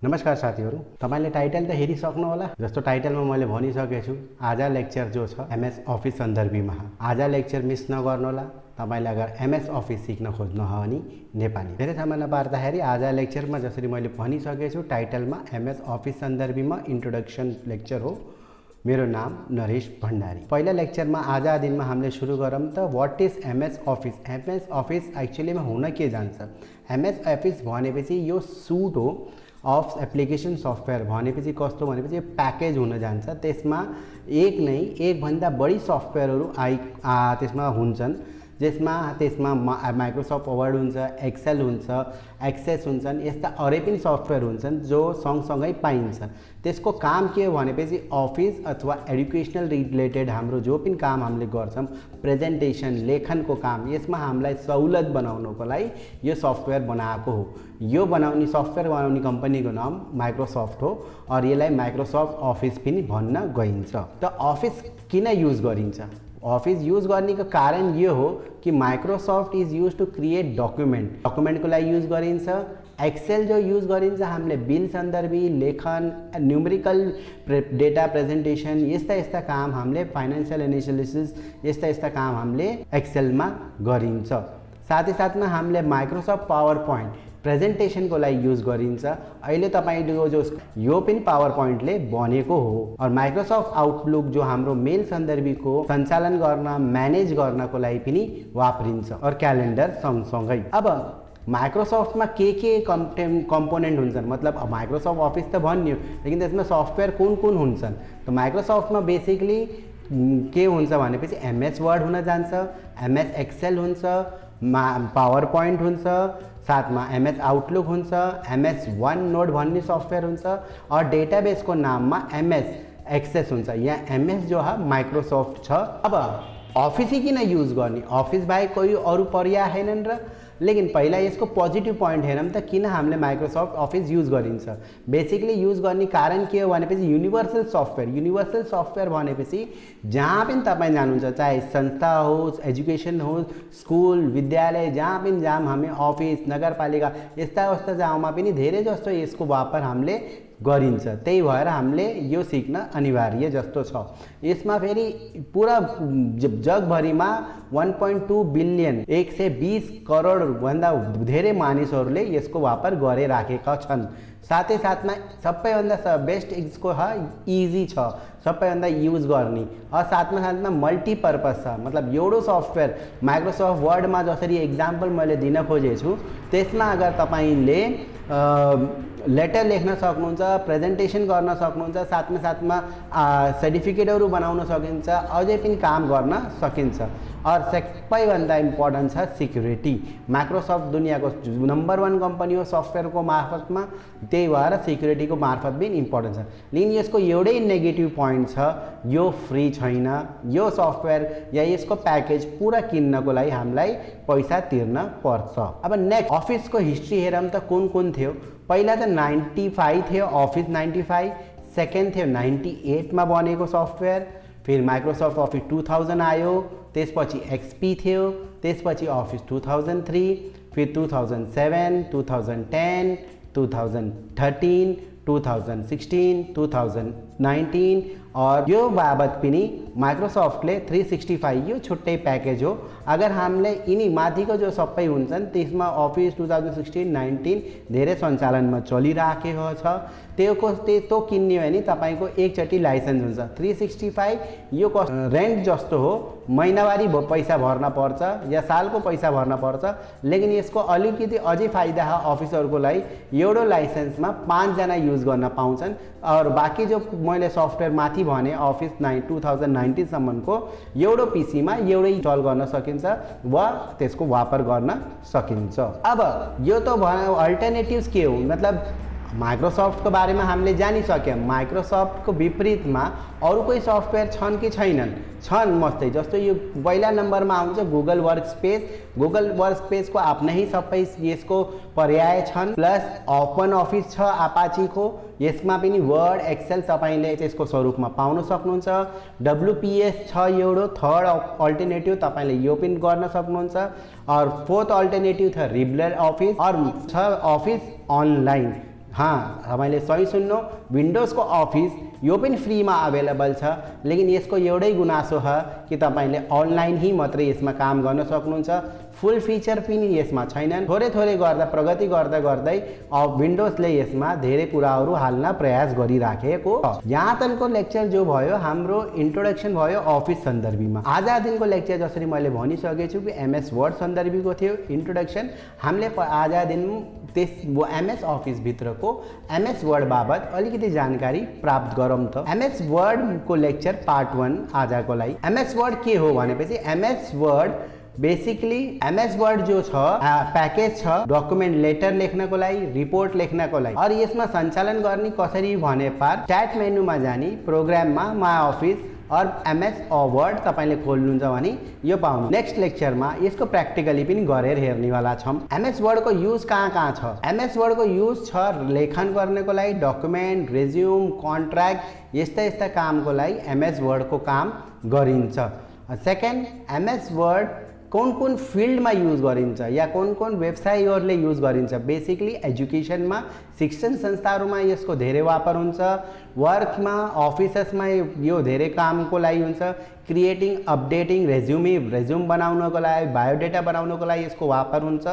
नमस्कार साथीहरु, तपाईले टाइटल त हेरिसक्नु होला। जस्तो टाइटलमा मैले भनिसकेको छु, आज लेक्चर जो छ एमएस अफिस सन्दर्भमा। आज लेक्चर मिस नगर्नु होला। तपाईले अगर एमएस अफिस सिक्न खोज्नु हो भने नेपाली धेरै समयमा पार्दाखेरि आज लेक्चरमा जसरी मैले भनिसकेको छु, टाइटलमा एमएस अफिस सन्दर्भमा इन्ट्रोडक्सन लेक्चर हो। मेरो नाम नरेश भण्डारी। पहिला लेक्चरमा आज दिनमा हामीले सुरु गरौँ त what is MS office. MS office एक्चुअलीमा हुन के जान्छ? एमएस अफिस भनेपछि यो सुट हो अफ एप्लिकेसन सफ्टवेयर। भनेपछि कस्तो भनेपछि प्याकेज हुन जान्छ। त्यसमा एक भन्दा बढी सफ्टवेयरहरु त्यसमा हुन्छन्। त्यसमा माइक्रोसफ्ट वर्ड हुन्छ, एक्सेल हुन्छ, एक्सेस हुन्छन्, यस्ता अरे पनि सफ्टवेयर हुन्छन् जो सँगसँगै पाइन्छ। त्यसको काम के हो भनेपछि अफिस अथवा एजुकेशनल रिलेटेड हाम्रो जो पनि काम हामीले गर्छौं, प्रेजेन्टेसन, लेखनको काम, यसमा हामीलाई सहुलियत बनाउनको लागि यो सफ्टवेयर बनाएको हो। यो सफ्टवेयर बनाउने कम्पनीको नाम माइक्रोसफ्ट हो और यसलाई माइक्रोसफ्ट अफिस पनि भन्न गइन्छ। त अफिस किन युज गरिन्छ? अफिस युज गर्ने को कारण यो हो कि Microsoft is use to create document को लागि युज गरिन्छ। एक्सेल जो युज गरिन्छ हामीले बिल सन्दर्भी, लेखन, न्यूमेरिकल डेटा प्रेजेन्टेसन, यस्ता काम हामीले फाइनान्शियल एनालिसिस, यस्ता काम हामीले एक्सेलमा गरिन्छ। साथै साथमा हामीले माइक्रोसफ्ट पावर पोइन्ट प्रेजेन्टेसन को लागि युज गरिन्छ। अहिले तपाईले जो यो पनि पावर पोइन्टले बनेको हो। और माइक्रोसफ्ट आउटलुक जो हाम्रो मेल सन्दर्भीको सञ्चालन गर्न, म्यानेज गर्नको लागि पनि वापरिन्छ और क्यालेन्डर सँगसँगै। अब माइक्रोसफ्टमा के कम्पोनेन्ट हुन्छन्? मतलब माइक्रोसफ्ट अफिस त भन्यो, लेकिन त्यसमा सफ्टवेयर कुन हुन्छन्? त माइक्रोसफ्टमा बेसिकली के हुन्छ भनेपछि एमएस वर्ड हुन जान्छ, एमएस एक्सेल हुन्छ, पावर पोइन्ट हुन्छ, साथमा एमएस आउटलुक हुन्छ, एमएस वन नोड भन्ने सफ्टवेयर हुन्छ और डेटाबेस को नाममा एमएस एक्सेस हुन्छ। यहाँ एमएस जो है माइक्रोसफ्ट छ। अब अफिस ही किन युज गर्ने? अफिस बाहेक कोही अरू पर्याय हैनन् र। लेकिन पहिला यसको पोजिटिभ पॉइंट हेरौँ त किन हामीले माइक्रोसफ्ट अफिस युज गरिन्छ। बेसिकली युज गर्ने कारण के हो भनेपछि युनिभर्सल सफ्टवेयर भनेपछि जहाँ पनि तपाईं जानुहुन्छ, चाहे संस्था होस्, एजुकेसन होस्, स्कुल, विद्यालय, जहाँ पनि जाम हामी, अफिस, नगरपालिका, यस्ता ठाउँमा पनि धेरै जस्तो यसको वापर हामीले गरिन्छ। त्यही भएर हामीले यो सिक्न अनिवार्य जस्तो छ। यसमा फेरि पूरा जगभरिमा 1.2 बिलियन 120 करोड भन्दा धेरै मानिसहरूले यसको वापर गरिराखेका छन्। साथै साथमा सबैभन्दा बेस्ट यसको इजी छ, सबैभन्दा युज गर्ने, और साथमा मल्टीपर्पज छ। मतलब एउटो सफ्टवेयर माइक्रोसफ्ट वर्डमा जसरी एक्जाम्पल मैले दिन खोजेको छु, त्यसमा अगर तपाईले लेटर लेख्न सक्नुहुन्छ, प्रेजेन्टेसन गर्न सक्नुहुन्छ, साथमा सर्टिफिकेटहरु बनाउन सकिन्छ, अझै पनि काम गर्न सकिन्छ। और सबैभन्दा इम्पोर्टेन्ट छ सिक्युरिटी। माइक्रोसफ्ट दुनियाको नम्बर 1 कम्पनी हो सफ्टवेयरको मार्फतमा, त्यही भएर सिक्युरिटीको मार्फत पनि इम्पोर्टेन्ट छ। लेकिन यसको एउटै नेगेटिभ पोइन्ट छ, यो फ्री छैन। यो सफ्टवेयर या यसको प्याकेज पूरा किन्नको लागि हामीलाई पैसा तिर्न पर्छ। अब नेक्स्ट अफिसको हिस्ट्री हेरौँ त कुन थियो। पहिला त 95 थियो अफिस 95, सेकेन्ड थियो 98 मा बनेको सफ्टवेयर, फिर माइक्रोसफ्ट अफिस 2000 आयो, त्यसपछि एक्सपी थियो, त्यसपछि अफिस 2003, फिर 2007, 2010, 2013, 2016, 2019 और यो बाबत पनि माइक्रोसफ्टले 365 यो छुट्टै प्याकेज हो। अगर हामीले यिनी माथिको जो सबै हुन्छन् त्यसमा अफिस 2016-19 धेरै सञ्चालनमा चलिराखेको छ। त्यो किन्ने भने तपाईको एकचोटी लाइसेन्स हुन्छ। 365 यो रेन्ट जस्तो हो, महिनावारी पैसा भर्न पर्छ या सालको पैसा भर्न पर्छ। लेकिन यसको अलिकति अझै फाइदा हो अफिसरको लागि, एउटो लाइसेन्समा 5 जना युज गर्न पाउँछन् और बाँकी जो मैले सफ्टवेयर माथि भने अफिस 2019 सम्मको एउटो पीसीमा एउटै इन्स्टल गर्न सकिन्छ वा त्यसको वापर गर्न सकिन्छ। अब यो त भयो अल्टरनेटिभ्स के हो, मतलब माइक्रोसफ्ट को बारेमा हामीले जानिसक्यौं। माइक्रोसफ्ट को विपरीतमा अरु कोही सफ्टवेयर छन् कि छैनन्? छन् मस्तै। जस्तो यो पहिला नम्बरमा आउँछ गुगल वर्कस्पेस को आफ्नै सबै यसको पर्याय छन्। प्लस ओपन अफिस छ अपाची को, यसमा पनि वर्ड, एक्सेल तपाईले त्यसको स्वरूपमा पाउन सक्नुहुन्छ। डब्ल्युपीएस छ एउटो, थर्ड अल्टरनेटिभ तपाईले यो पनि गर्न सक्नुहुन्छ। और फोर्थ अल्टरनेटिभ छ रिबलर अफिस और छ अफिस अनलाइन। तपाईले सही सुन्नु, विन्डोजको अफिस यो पनि फ्रीमा अवेलेबल छ, लेकिन यसको एउटै गुनासो छ कि तपाईले अनलाइन ही मात्रै यसमा काम गर्न सक्नुहुन्छ। फुल फिचर पनि यसमा छैनन्। थोरै थोरै गर्दा प्रगति गर्दा गर्दै विन्डोजले यसमा धेरै कुराहरू हाल्न प्रयास गरिराखेको। यहाँ तनको लेक्चर जो भयो हाम्रो इन्ट्रोडक्सन भयो अफिस सन्दर्भमा। आज दिनको लेक्चर जसरी मैले भनिसकेको छु कि एमएस वर्ड सन्दर्भको थियो इन्ट्रोडक्सन। हामीले आज दिन त्यस एमएस अफिस भित्रको एमएस वर्ड बाबत अलिकति जानकारी प्राप्त गरौँ त। एमएस वर्ड को लेक्चर पार्ट 1 आजको लागि। एमएस वर्ड के हो भनेपछि MS word basically MS word जो छ प्याकेज छ डकुमेन्ट लेटर लेख्नको लागि, रिपोर्ट लेख्नको लागि। और यसमा सञ्चालन गर्ने कसरी भने पार च्याट मेनुमा जानी प्रोग्राममा माई अफिस और एमएस वर्ड तपाईले खोल्नुहुन्छ भने यो पाउनु। नेक्स्ट लेक्चरमा यसको प्र्याक्टिकली पनि गरेर हेर्नेवाला छौं। एमएस वर्ड को युज कहाँ छ? एमएस वर्ड को युज छ लेखन गर्नको लागि, डकुमेन्ट, रेज्युम, कन्ट्र्याक्ट यस्ता कामको लागि एमएस वर्ड को काम गरिन्छ। सेकेन्ड, एमएस वर्ड कौन फिल्डमा युज गरिन्छ या कौन वेबसाइटहरुले युज गरिन्छ? बेसिकली एजुकेसनमा, शिक्षण संस्थाहरुमा यसको धेरै वापर हुन्छ। वर्कमा, अफिसेसमा यो धेरै कामको लागि हुन्छ। क्रिएटिङ, अपडेटिङ रेज्युम बनाउनको लागि, बायोडेटा बनाउनको लागि यसको वापर हुन्छ।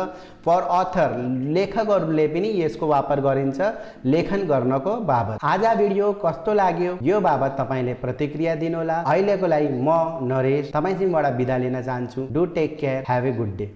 फर अथर लेखकहरुले पनि यसको वापर गरिन्छ लेखन गर्नको बाबत। आज भिडियो कस्तो लाग्यो यो बाबत तपाईले प्रतिक्रिया दिनुहोला। अहिलेको लागि म नरेश तपाईसिमबाट बिदा लिन चाहन्छु। Do take care, have a good day.